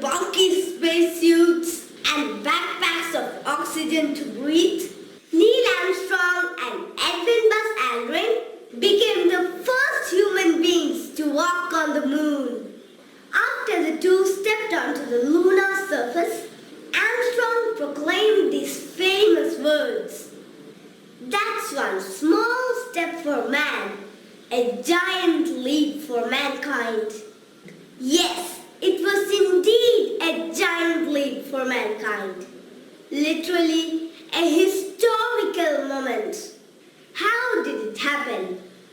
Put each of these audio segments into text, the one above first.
bulky spacesuits and backpacks of oxygen to breathe, Neil Armstrong and Edwin Aldrin became the first human beings to walk on the moon. After the two stepped onto the lunar surface, Armstrong proclaimed these famous words: "That's one small step for man, a giant leap for mankind." Yes, it was indeed a giant leap for mankind. Literally a historical moment. How did it happen?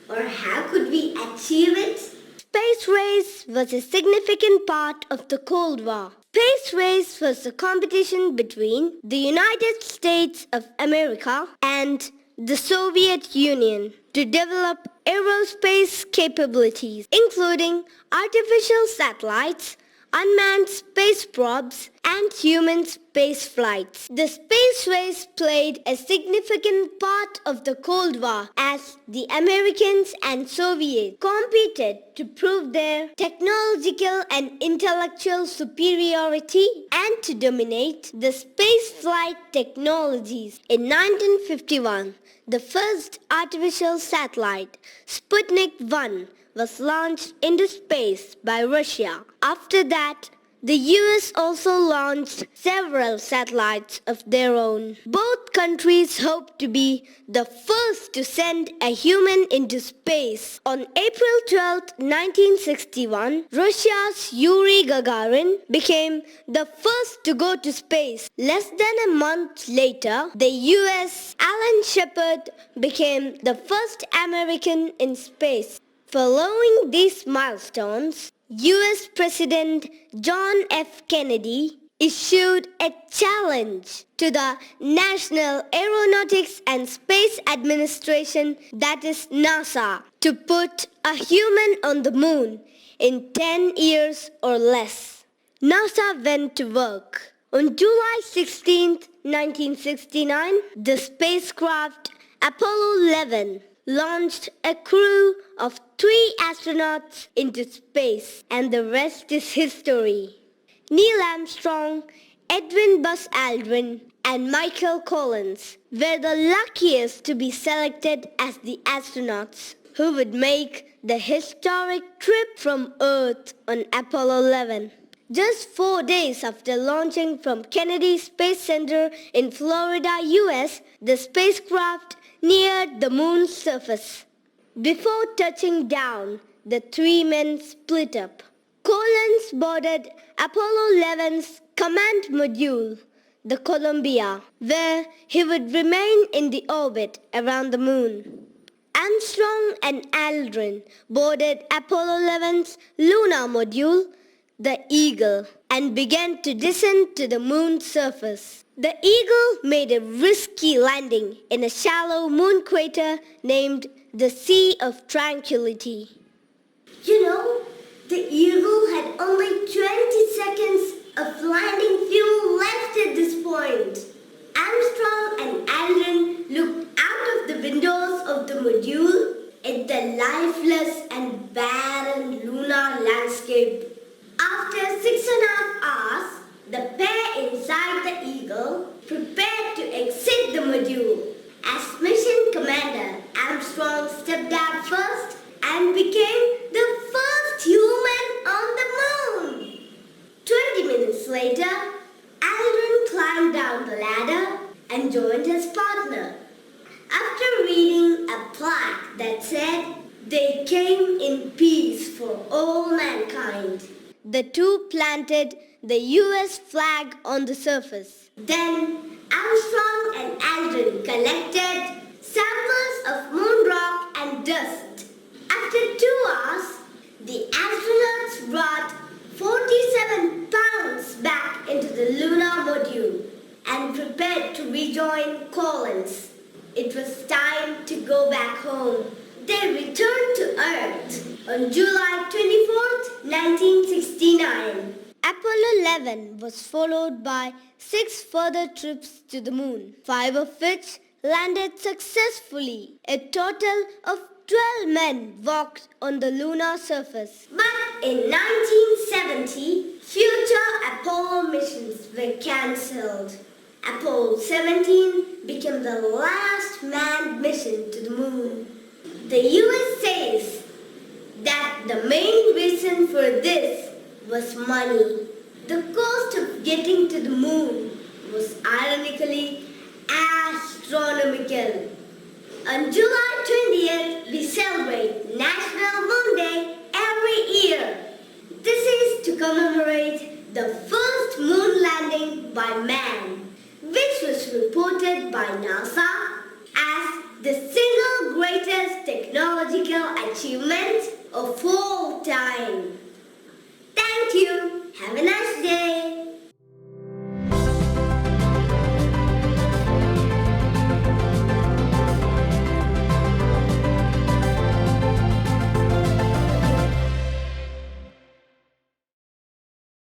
Or how could we achieve it? Space race was a significant part of the Cold War. Space race was a competition between the United States of America and the Soviet Union to develop aerospace capabilities, including artificial satellites, unmanned space probes, and human space flights. The space race played a significant part of the Cold War as the Americans and Soviets competed to prove their technological and intellectual superiority and to dominate the space flight technologies. In 1951, the first artificial satellite, Sputnik 1, was launched into space by Russia. After that, the US also launched several satellites of their own. Both countries hoped to be the first to send a human into space. On April 12, 1961, Russia's Yuri Gagarin became the first to go to space. Less than a month later, the US Alan Shepard became the first American in space. Following these milestones, US President John F. Kennedy issued a challenge to the National Aeronautics and Space Administration, that is NASA, to put a human on the moon in 10 years or less. NASA went to work. On July 16, 1969, the spacecraft Apollo 11 launched a crew of 3 astronauts into space, and the rest is history. Neil Armstrong, Edwin Aldrin, and Michael Collins were the luckiest to be selected as the astronauts who would make the historic trip from Earth on Apollo 11. Just 4 days after launching from Kennedy Space Center in Florida, US, the spacecraft neared the moon's surface. Before touching down, the 3 men split up. Collins boarded Apollo 11's command module, the Columbia, where he would remain in the orbit around the moon. Armstrong and Aldrin boarded Apollo 11's lunar module, the Eagle, and began to descend to the moon's surface. The Eagle made a risky landing in a shallow moon crater named the Sea of Tranquility. You know, the Eagle had only 20 seconds of landing fuel left at this point. Armstrong and Aldrin looked out of the windows of the module at the lifeless and barren lunar landscape. After 6.5 hours, the pair inside the Eagle prepared to exit the module. As mission commander, Armstrong stepped out first and became the first human on the moon. 20 minutes later, Aldrin climbed down the ladder and joined his partner. After reading a plaque that said, "They came in peace for all mankind," the two planted the US flag on the surface. Then Armstrong and Aldrin collected samples of moon rock and dust. After 2 hours, the astronauts brought 47 pounds back into the lunar module and prepared to rejoin Collins. It was time to go back home. They returned to Earth on July 24, 1969. Apollo 11 was followed by 6 further trips to the moon, 5 of which landed successfully. A total of 12 men walked on the lunar surface. But in 1970, future Apollo were cancelled. Apollo 17 became the last manned mission to the moon. The US says that the main reason for this was money. The cost of getting to the moon was ironically astronomical. On July 20th, we celebrate National Moon Day every year. This is to commemorate the first moon landing by man, which was reported by NASA as the single greatest technological achievement of 4